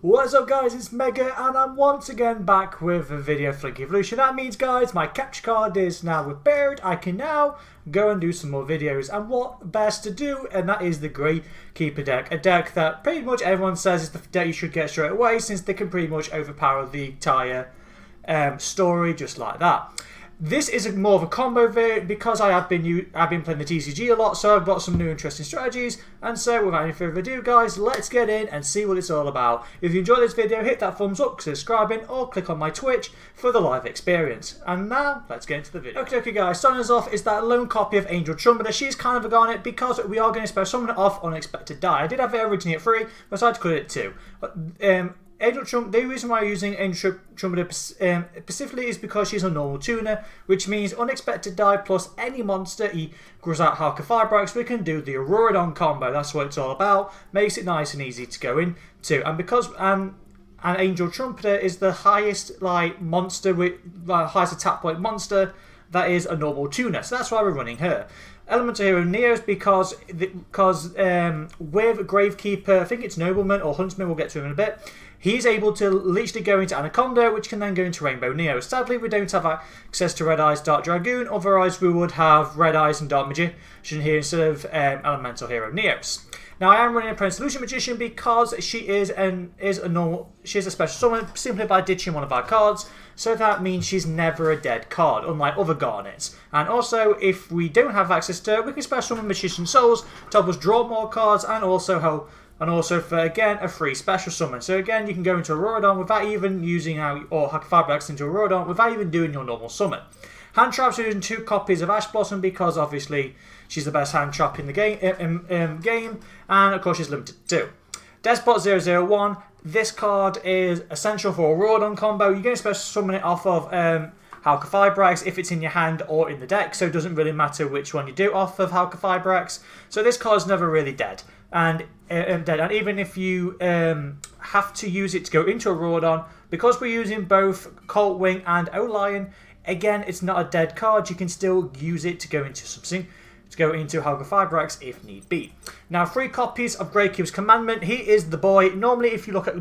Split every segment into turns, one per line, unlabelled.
What's up guys, it's Mega and I'm once again back with a video for Link Evolution. That means guys, my capture card is now repaired. I can now go and do some more videos, and what best to do, and that is the Gravekeeper deck. A deck that pretty much everyone says is the deck you should get straight away, since they can pretty much overpower the entire story just like that. This is more of a combo variant because I've been playing the TCG a lot, so I've got some new interesting strategies. And so without any further ado guys, let's get in and see what it's all about. If you enjoyed this video, hit that thumbs up, subscribing, or click on my Twitch for the live experience. And now, let's get into the video. Okay guys, starting us off is that lone copy of Untitled Chapter. She's kind of a garnet because we are going to spell someone off Unexpected Die. I did have it originally at 3, but I decided to cut it at 2. Angel Trump, the reason why I'm using Angel Trump specifically is because she's a normal tuner, which means Unexpected Die plus any monster equals out Fibrax. We can do the Auradon combo. That's what it's all about. Makes it nice and easy to go into, and because an Angel Trumpeter is the highest monster with highest attack point monster that is a normal tuner, so that's why we're running her. Elemental Hero Neos because with Gravekeeper, I think it's Nobleman or Huntsman, we'll get to him in a bit, he's able to literally go into Anaconda, which can then go into Rainbow Neo. Sadly, we don't have access to Red Eyes Dark Dragoon, otherwise we would have Red Eyes and Dark Magician here instead of Elemental Hero Neos. Now I am running a Prince Solution Magician because she is a special summon simply by ditching one of our cards, so that means she's never a dead card, unlike other garnets. And also, if we don't have access to her, we can special summon Magician Souls to help us draw more cards, and also for again a free special summon. So again, you can go into Auradon without even using or Fibrax into Auradon without even doing your normal summon. Hand traps are using 2 copies of Ash Blossom because obviously she's the best hand trap in the game, and of course she's limited to 2. Despot 001. This card is essential for a Auradon combo. You're going to special summon it off of Fibrax if it's in your hand or in the deck, so it doesn't really matter which one you do off of Fibrax. So this card's never really dead. And even if you have to use it to go into a Auradon, because we're using both Colt Wing and O-Lion, again, it's not a dead card. You can still use it to go into something, to go into Fibrax if need be. Now, 3 copies of Gravekeeper's Commandment. He is the boy. Normally, if you look at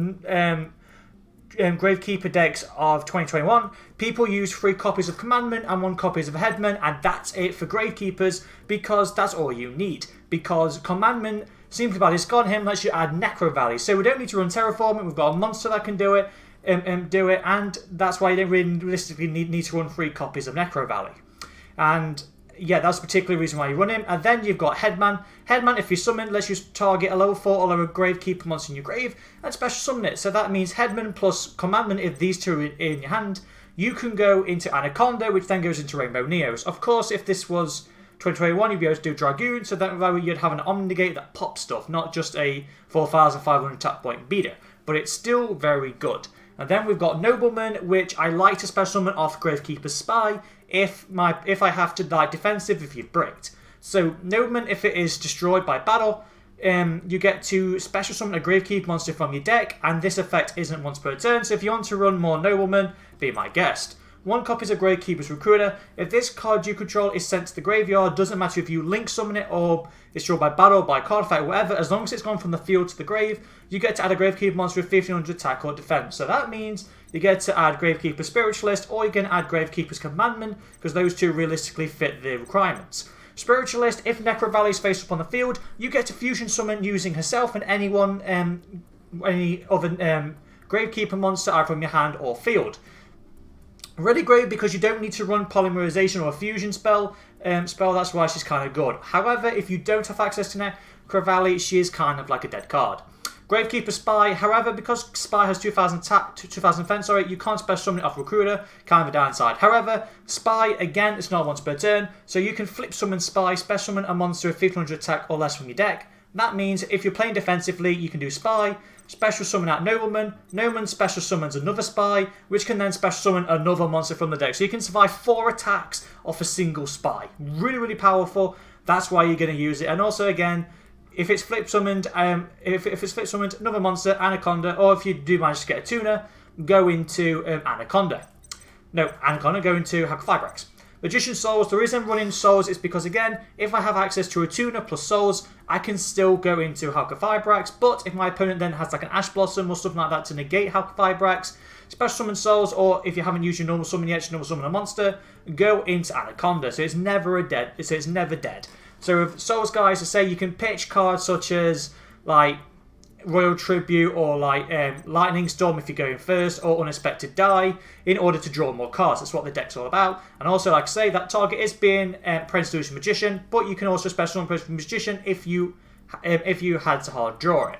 Gravekeeper decks of 2021, people use 3 copies of Commandment and 1 copy of Headman, and that's it for Gravekeepers because that's all you need. Because Commandment, simply by discarding him, lets you add necrovalley. So we don't need to run Terraforming. We've got a monster that can do it. And that's why you don't really realistically need to run 3 copies of necrovalley. And yeah, that's the particular reason why you run him. And then you've got Headman. Headman, if you summon, lets you target a level 4 or level Gravekeeper monster in your grave and special summon it. So that means Headman plus Commandment, if these 2 are in your hand, you can go into Anaconda, which then goes into Rainbow Neos. Of course, if this was 2021, you'd be able to do Dragoon, so that way you'd have an Omnigate that pops stuff, not just a 4,500 attack point beater. But it's still very good. And then we've got Nobleman, which I like to special summon off Gravekeeper's Spy if I have to die defensive if you've bricked. So Nobleman, if it is destroyed by battle, you get to special summon a Gravekeeper monster from your deck, and this effect isn't once per turn. So if you want to run more Nobleman, be my guest. 1 copy of Gravekeeper's Recruiter. If this card you control is sent to the graveyard, doesn't matter if you link summon it or it's drawn by battle, by card fight, whatever, as long as it's gone from the field to the grave, you get to add a Gravekeeper monster with 1500 attack or defense. So that means you get to add Gravekeeper Spiritualist, or you can add Gravekeeper's Commandment, because those 2 realistically fit the requirements. Spiritualist, if necrovalley is faced upon the field, you get to fusion summon using herself and any other Gravekeeper monster either from your hand or field. Really great because you don't need to run Polymerization or a fusion spell. That's why she's kind of good. However, if you don't have access to necrovalley, she is kind of like a dead card. Gravekeeper Spy, however, because Spy has 2000 attack, 2000 defense, you can't special summon it off Recruiter, kind of a downside. However, Spy, again, it's not once per turn, so you can flip summon Spy, special summon a monster with 1500 attack or less from your deck. That means if you're playing defensively, you can do Spy, special summon out Nobleman, Nobleman special summons another Spy, which can then special summon another monster from the deck. So you can survive 4 attacks off a single Spy. Really, really powerful. That's why you're going to use it. And also, again, if it's flip summoned, another monster, Anaconda, or if you do manage to get a tuner, go into Anaconda. No, Anaconda, go into Fibrax. Magician Souls, the reason I'm running Souls is because, again, if I have access to a tuner plus Souls, I can still go into Halqifibrax, but if my opponent then has like an Ash Blossom or something like that to negate Halqifibrax, Special Summon Souls, or if you haven't used your normal summon yet, normal summon a monster, go into Anaconda, so it's never dead. So with Souls, guys, I say you can pitch cards such as, like, Royal Tribute or like Lightning Storm if you're going first, or Unexpected Die in order to draw more cards. That's what the deck's all about. And also, like I say, that target is being Prince Magician, but you can also special summon Prince Magician if you had to hard draw it.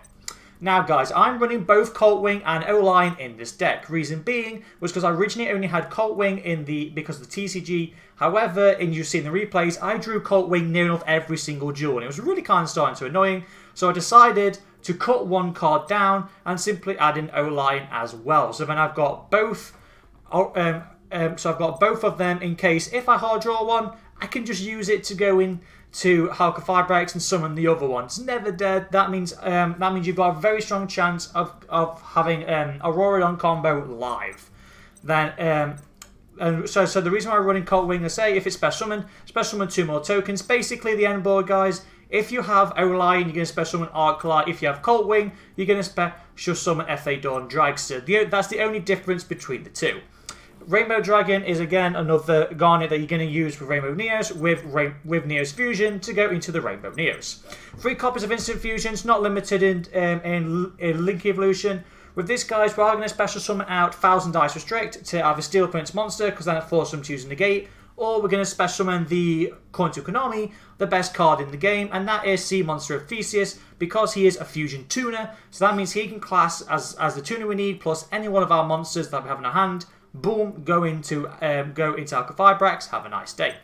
Now, guys, I'm running both Cult Wing and O-Line in this deck. Reason being was because I originally only had Cult Wing because of the TCG. However, and you see in the replays, I drew Cult Wing near enough every single duel, and it was really kind of starting to annoying. So I decided to cut one card down and simply add in O-Line as well. So then I've got both. So I've got both of them in case if I hard draw one, I can just use it to go into Halqifibrax and summon the other one. It's never dead. That means you've got a very strong chance of having a auradon combo live. Then so the reason why I'm running Cult Wing, I say if it's special summon 2 more tokens. Basically, the end board, guys. If you have O-Line, you're going to special summon Arclight. If you have Cult Wing, you're going to special summon F.A. Dawn Dragster. That's the only difference between the two. Rainbow Dragon is, again, another garnet that you're going to use with Rainbow Neos, with Neos Fusion to go into the Rainbow Neos. 3 copies of Instant Fusions, not limited in Link Evolution. With this, guys, we're going to special summon out 1000 Dice Restrict to either steal opponent's monster, because then it forces them to use negate, or we're going to special summon the, according to Konami, the best card in the game, and that is Sea Monster of Theseus, because he is a fusion tuner. So that means he can class as the tuner we need, plus any one of our monsters that we have in our hand. Boom, go into Halqifibrax, have a nice day.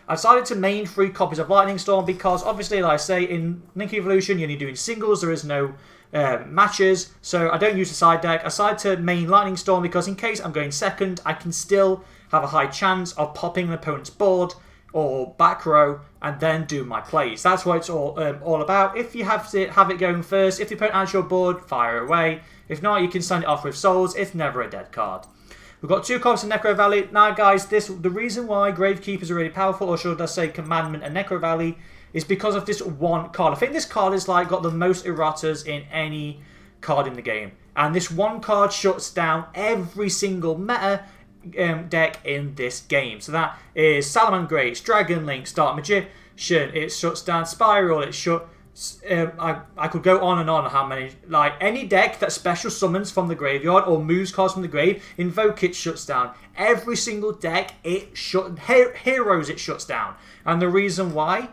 I decided to main 3 copies of Lightning Storm because, obviously, like I say, in Link Evolution, you're only doing singles, there is no matches, so I don't use a side deck. I decided to main Lightning Storm because in case I'm going second, I can still have a high chance of popping an opponent's board or back row and then do my plays. That's what it's all about. If you have it going first, if the opponent adds your board, fire away. If not, you can send it off with Souls. It's never a dead card. We've got 2 copies of Necrovalley. Now, guys, the reason why Gravekeepers are really powerful, or should I say Commandment and Necrovalley, is because of this one card. I think this card is like got the most erratas in any card in the game. And this one card shuts down every single meta deck in this game. So that is Salamangreat, Dragon Link, Dark Magician, it shuts down Spiral, it shuts... I could go on and on how many, like any deck that special summons from the graveyard or moves cards from the grave, Invoke it shuts down. Every single deck Heroes it shuts down. And the reason why,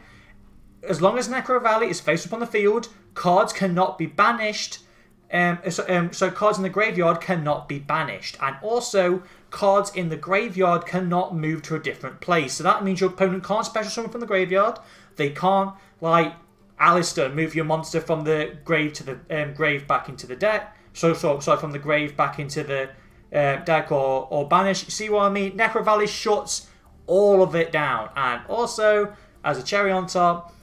as long as Necrovalley is face up on the field, cards cannot be banished. So cards in the graveyard cannot be banished, and also cards in the graveyard cannot move to a different place. So that means your opponent can't special summon from the graveyard. They can't, like Alistair, move your monster from the grave to the grave back into the deck. Sorry, from the grave back into the deck or banish. See what I mean? Necrovalley shuts all of it down, and also as a cherry on top,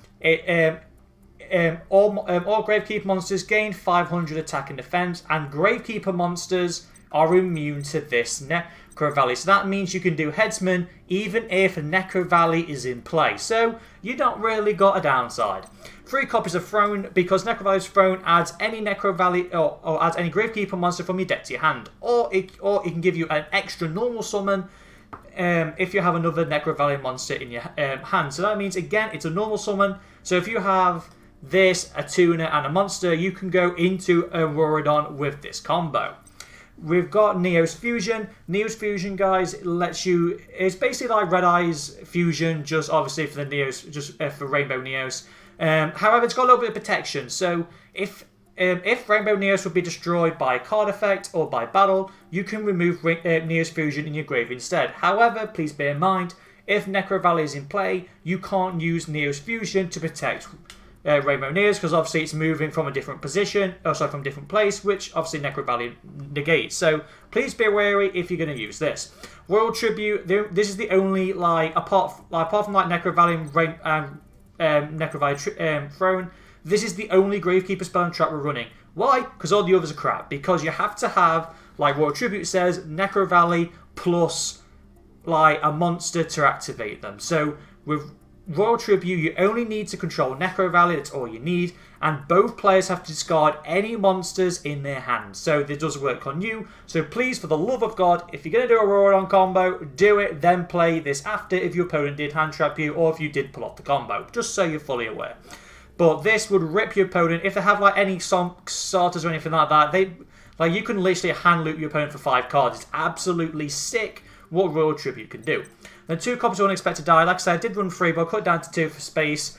all Gravekeeper monsters gain 500 attack and defense, and Gravekeeper monsters are immune to this Necrovalley. So that means you can do Headsman even if Necrovalley is in play. So you don't really got a downside. 3 copies of Throne, because Necrovalley's Throne adds any Necrovalley or adds any Gravekeeper monster from your deck to your hand, or it can give you an extra normal summon if you have another Necrovalley monster in your hand. So that means, again, it's a normal summon. So if you have this, a tuner, and a monster, you can go into a auradon with this combo. We've got Neos Fusion. Neos Fusion, guys, lets you... It's basically like Red Eyes Fusion, just obviously for the Neos, just for Rainbow Neos. However, it's got a little bit of protection. So if Rainbow Neos would be destroyed by a card effect or by battle, you can remove Neos Fusion in your grave instead. However, please bear in mind, if Necrovalley is in play, you can't use Neos Fusion to protect Rainbow Neos, because obviously it's moving from a different position, from a different place, which obviously Necrovalley negates. So please be wary if you're going to use this. Royal Tribute, this is the only, apart from Necrovalley and Necrovalley Throne, this is the only Gravekeeper spell and trap we're running. Why? Because all the others are crap. Because you have to have, like Royal Tribute says, Necrovalley plus like a monster to activate them. So with Royal Tribute, you only need to control necrovalley, that's all you need, and both players have to discard any monsters in their hand. So this does work on you. So please, for the love of God, if you're going to do a auradon combo, do it, then play this after if your opponent did hand trap you or if you did pull off the combo, just so you're fully aware. But this would rip your opponent. If they have like any starters or anything like that, you can literally hand loop your opponent for 5 cards. It's absolutely sick what Royal Tribute can do. Then 2 copies of Unexpected Die. Like I said, I did run 3, but I cut it down to 2 for space.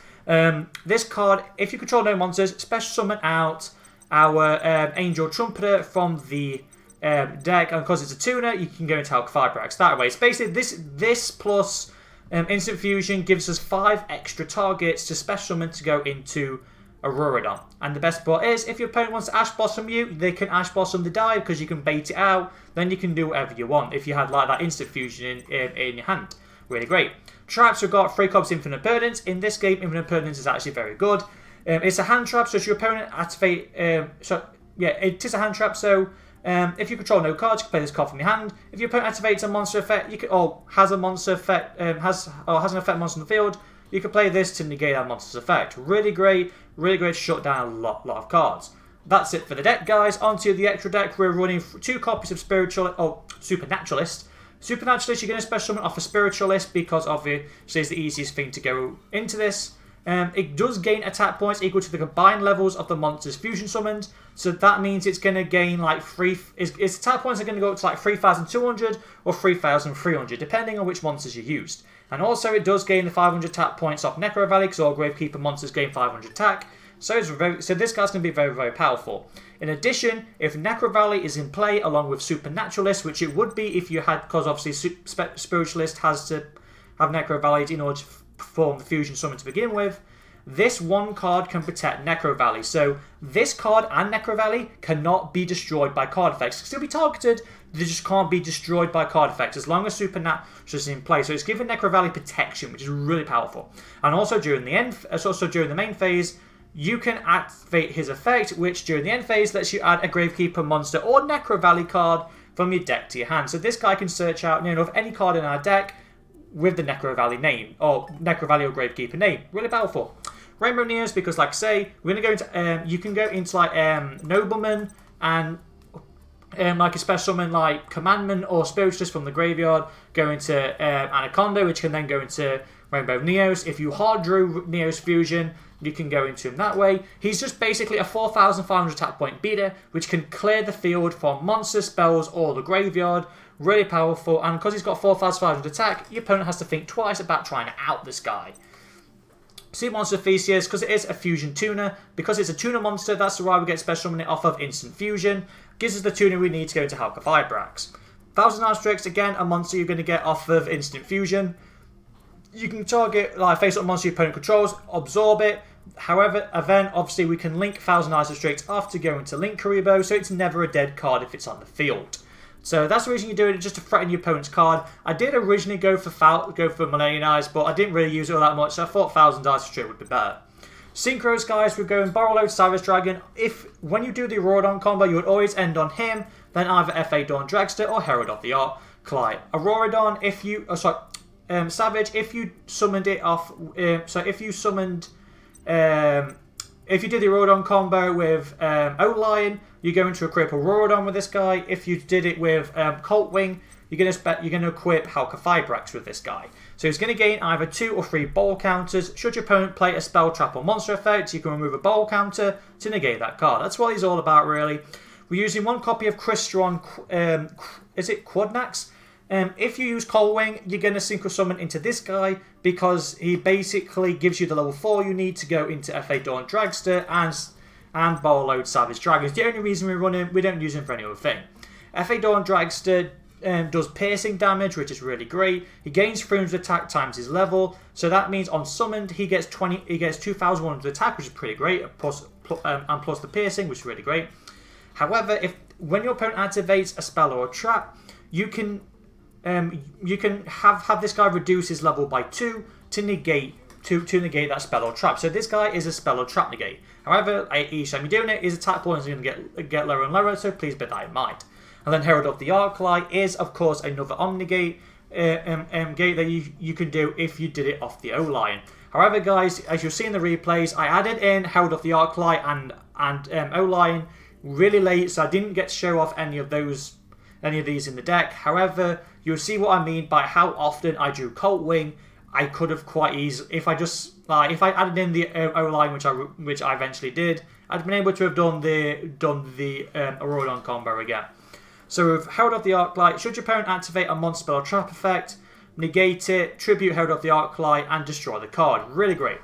This card, if you control no monsters, special summon out our Angel Trumpeter from the deck. And because it's a tuner, you can go into Fibrax that way. It's basically this plus Instant Fusion gives us 5 extra targets to special summon to go into Auradon. And the best part is, if your opponent wants to Ash Blossom you, they can Ash Blossom the die because you can bait it out. Then you can do whatever you want if you had like that Instant Fusion in your hand. Really great. Traps, we've got 3 copies Infinite Permanence. In this game, Infinite Permanence is actually very good. It's a hand trap, so if your opponent activate... it is a hand trap, so if you control no cards, you can play this card from your hand. If your opponent activates a monster effect, has an effect monster on the field, you can play this to negate that monster's effect. Really great to shut down a lot of cards. That's it for the deck, guys. Onto the extra deck. We're running 2 copies of Supernaturalist. Supernaturalist, you're going to special summon off a Spiritualist because obviously it's the easiest thing to go into this. It does gain attack points equal to the combined levels of the monster's fusion summoned. So that means it's going to gain like its attack points are going to go up to like 3,200 or 3,300 depending on which monsters you used. And also it does gain the 500 attack points off necrovalley because all Gravekeeper monsters gain 500 attack. So this guy's going to be very powerful. In addition, if necrovalley is in play along with Supernaturalist, which it would be if you had, because obviously Spiritualist has to have necrovalley in order to perform the fusion summon to begin with, this one card can protect necrovalley. So this card and necrovalley cannot be destroyed by card effects. They'll still be targeted, they just can't be destroyed by card effects as long as Supernaturalist is in play. So it's giving necrovalley protection, which is really powerful. And also during the main phase, you can activate his effect, which during the end phase lets you add a Gravekeeper monster or necrovalley card from your deck to your hand. So this guy can search out of any card in our deck with the necrovalley name, or necrovalley or Gravekeeper name. Really powerful. Rainbow Neos, because like I say, we're going to go into, you can go into like Nobleman and like a special summon like Commandment or Spiritualist from the graveyard, go into Anaconda, which can then go into Rainbow Neos. If you hard drew Neos Fusion, you can go into him that way. He's just basically a 4,500 attack point beater, which can clear the field from monster spells or the graveyard. Really powerful, and because he's got 4,500 attack, your opponent has to think twice about trying to out this guy. Sea Monster Theseus, because it is a fusion tuner, because it's a tuner monster, that's why we get special summon it off of Instant Fusion. Gives us the tuner we need to go into Fibrax. Thousand Asterisks, again, a monster you're going to get off of Instant Fusion. You can target, like, face up monster your opponent controls, absorb it. However, then obviously we can link Thousand Asterisks after going to Link Karibo, so it's never a dead card if it's on the field. So that's the reason you do it, just to threaten your opponent's card. I did originally go for Millennium Eyes, but I didn't really use it all that much, so I thought Thousand Asterisks would be better. Synchros, guys, we're going Borrowload, Savage Dragon. When you do the Auradon combo, you would always end on him, then either FA Dawn Dragster or Herald of the Arclight. Auradon, Savage, if you summoned it off, if you did the Auradon combo with O-Lion, you're going to equip Auradon with this guy. If you did it with Colt Wing, you're going to equip Fibrax with this guy. So he's going to gain either 2 or 3 bowl counters. Should your opponent play a spell, trap, or monster effect, you can remove a bowl counter to negate that card. That's what he's all about, really. We're using 1 copy of Crystron, is it Quadnax? If you use Cold Wing, you're going to Synchro Summon into this guy because he basically gives you the level 4 you need to go into FA Dawn Dragster and Borrowload Savage Dragons. The only reason we don't use him for any other thing. FA Dawn Dragster does piercing damage, which is really great. He gains 300 attack times his level, so that means on summoned he gets 2,100 attack, which is pretty great, plus the piercing, which is really great. However, when your opponent activates a spell or a trap, you can have this guy reduce his level by 2 to negate that spell or trap. So this guy is a spell or trap negate. However, each time you're doing it, his attack points are going to get lower and lower, so please bear that in mind. And then Herald of the Arclight is, of course, another Omnigate. gate that you can do if you did it off the O-line. However, guys, as you'll see in the replays, I added in held off the arc light and O-line really late, so I didn't get to show off any of these in the deck. However, you'll see what I mean by how often I drew Colt Wing. I could have quite easily, if I added in the O-line, which I eventually did, I'd been able to have done the auradon combo again. So we've held off the arc light. Should your opponent activate a monster spell or trap effect, negate it, tribute held off the arc light, and destroy the card. Really great.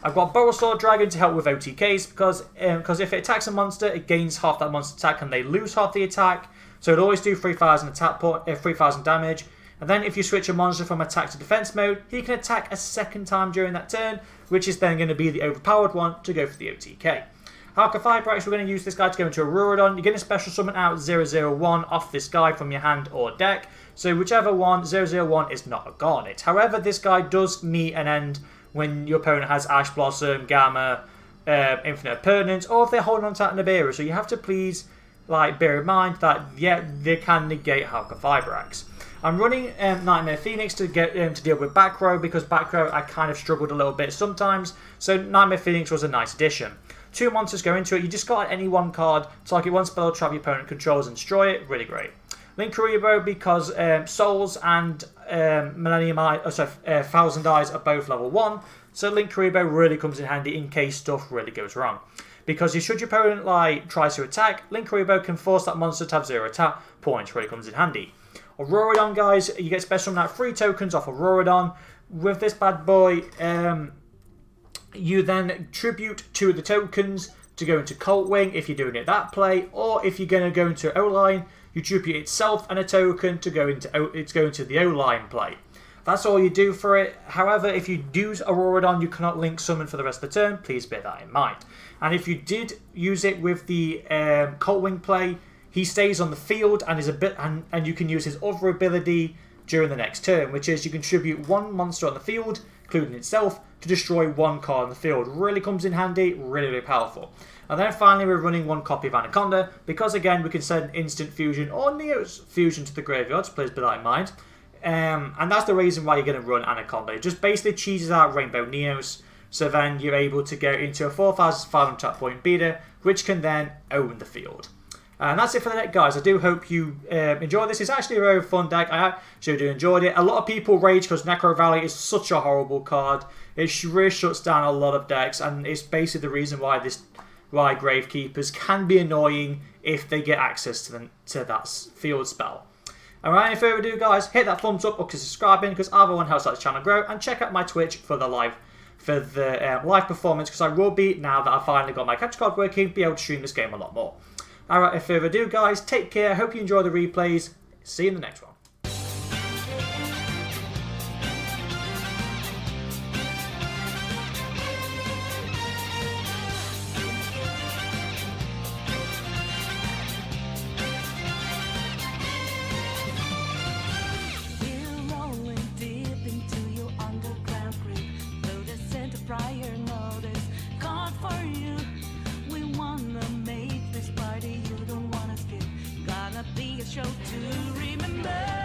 I've got Boral Sword Dragon to help with OTKs because if it attacks a monster, it gains half that monster attack and they lose half the attack. So it'll always do 3,000 attack 3,000 damage. And then if you switch a monster from attack to defense mode, he can attack a second time during that turn, which is then going to be the overpowered one to go for the OTK. Arca-Fibrax, we're going to use this guy to go into a auradon. You're going to special summon out 001 off this guy from your hand or deck. So whichever one, 001 is not a Garnet. However, this guy does meet an end when your opponent has Ash Blossom, Gamma, Infinite Permanence, or if they're holding on to that Nibiru. So you have to please bear in mind that, yeah, they can negate Arca-Fibrax. I'm running Nightmare Phoenix to get to deal with back row because back row I kind of struggled a little bit sometimes. So Nightmare Phoenix was a nice addition. 2 monsters go into it. You discard any one card, target one spell or trap your opponent controls and destroy it. Really great. Link Kuriboh because Souls and Thousand Eyes are both level 1. So Link Kuriboh really comes in handy in case stuff really goes wrong. Because should your opponent tries to attack, Link Kuriboh can force that monster to have 0 attack points. Really comes in handy. Auradon, guys, you get special summon out 3 tokens off of Auradon. With this bad boy, you then tribute 2 of the tokens to go into Colt Wing if you're doing it that play, or if you're going to go into O-line, you tribute itself and a token to go into the O-line play. That's all you do for it. However, if you use Auradon, you cannot link summon for the rest of the turn. Please bear that in mind. And if you did use it with the Colt Wing play, he stays on the field and is and you can use his other ability during the next turn, which is you can tribute 1 monster on the field, including itself, to destroy 1 card on the field. Really comes in handy, really, really powerful. And then finally we're running 1 copy of Anaconda, because again we can send instant fusion or Neo's fusion to the graveyards, please bear that in mind. And that's the reason why you're going to run Anaconda. It just basically cheeses out Rainbow Neos, so then you're able to go into a 4,500 attack point beater, which can then own the field. And that's it for the deck, guys. I do hope you enjoy this. It's actually a very fun deck. I actually do enjoyed it. A lot of people rage because necrovalley is such a horrible card. It really shuts down a lot of decks, and it's basically the reason why gravekeepers can be annoying if they get access to that field spell. Alright, any further ado, guys, hit that thumbs up or subscribing because either one helps that channel grow, and check out my Twitch for the live performance, because I will be, now that I've finally got my capture card working, be able to stream this game a lot more. Alright, without further ado, guys, take care. Hope you enjoy the replays. See you in the next one.
Show to remember.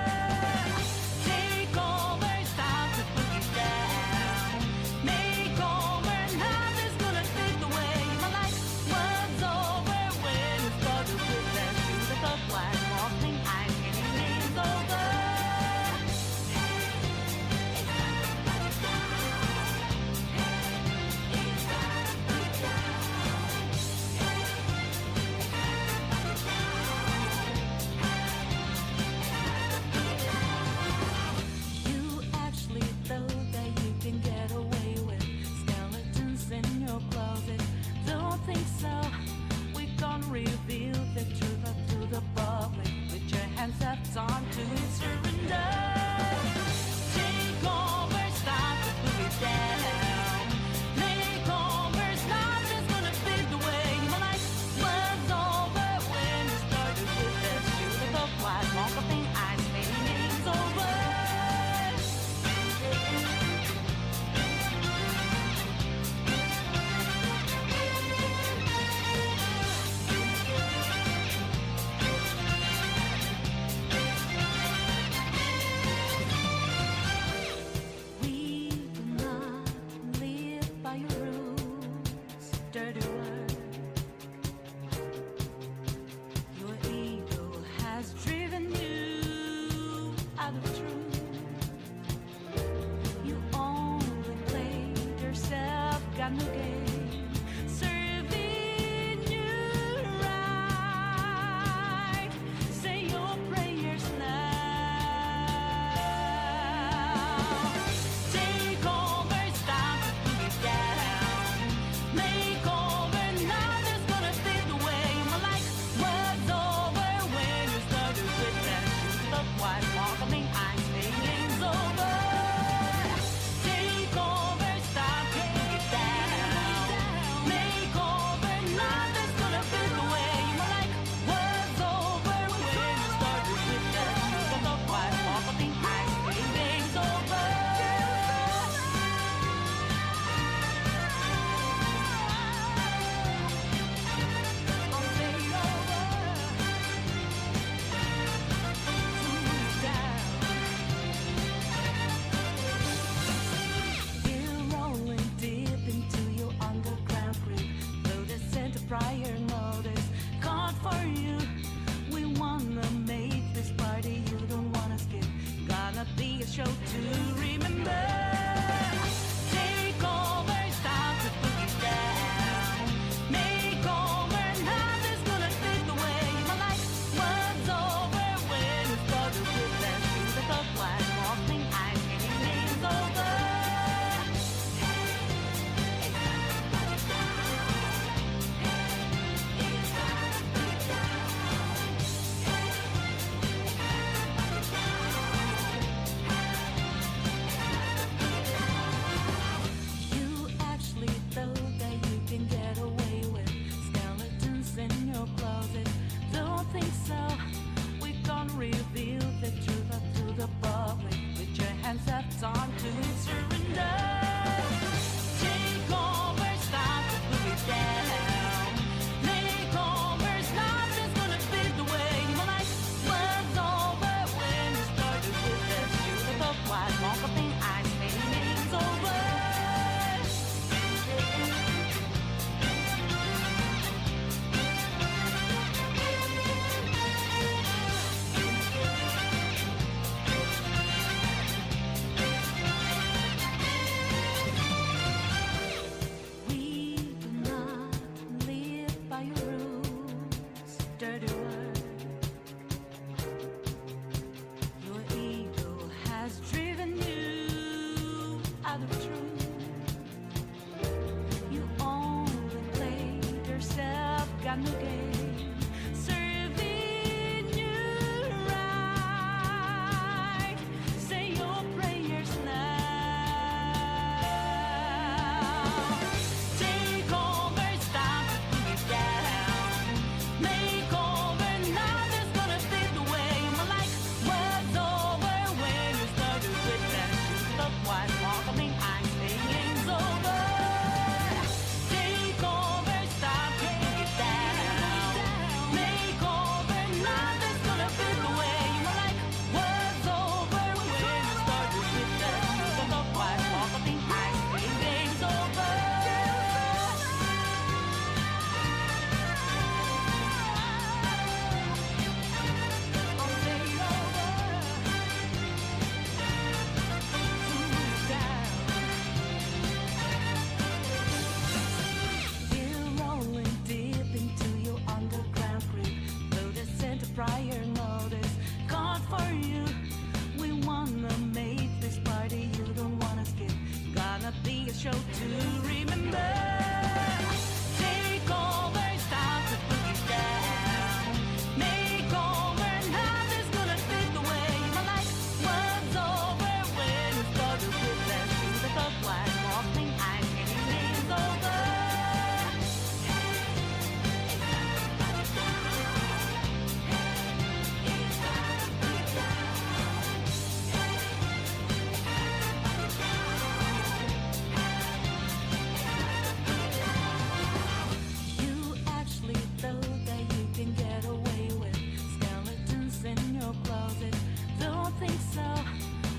so close it. Don't think so.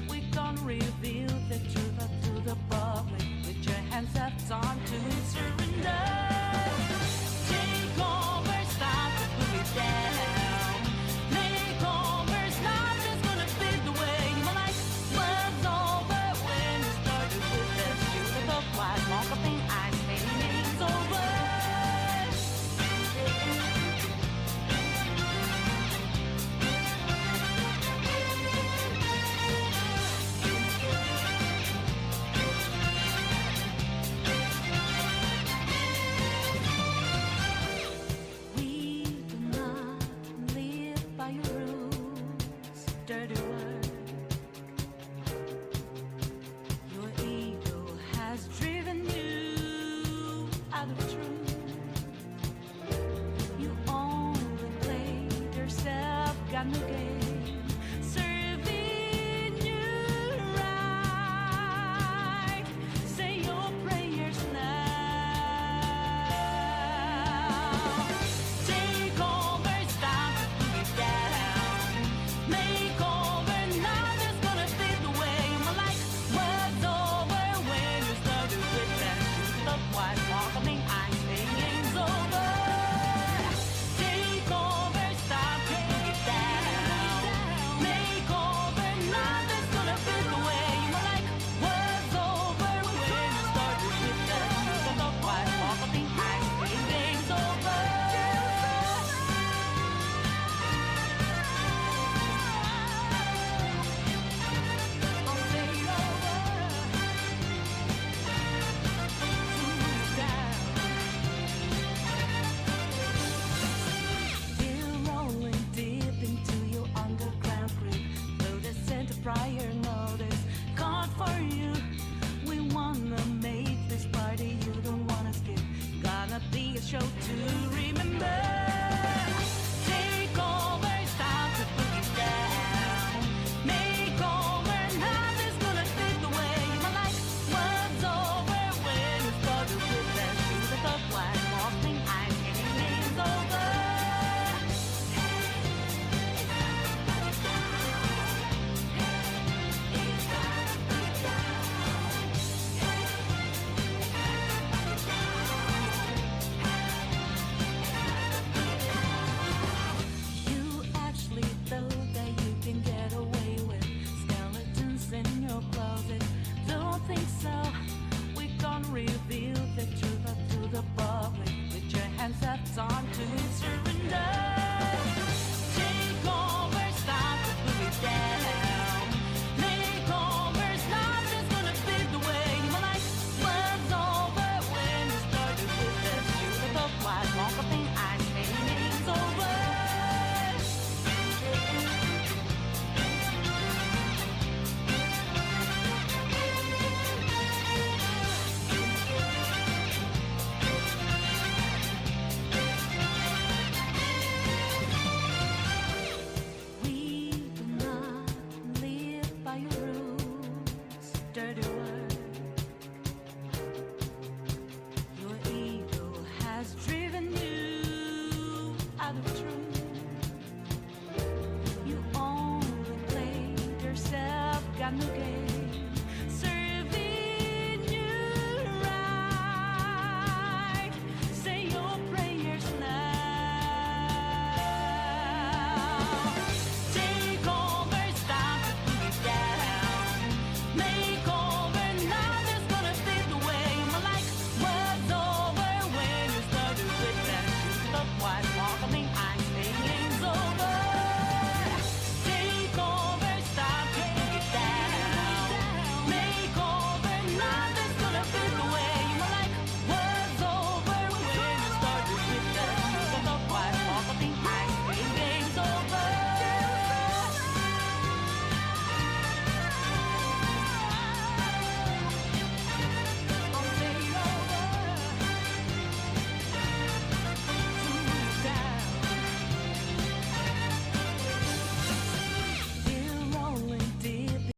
We're gonna reveal the truth up to the public. With your hands up, time to surrender. Take over, stop to put it down. Make over, stop, it's gonna fade the way. My life was over when you started with the shoot of the flash. Walk up in ice, it's over. We do not live by your rules, dirty word. Your ego has driven you out of truth. You only played yourself, got no game.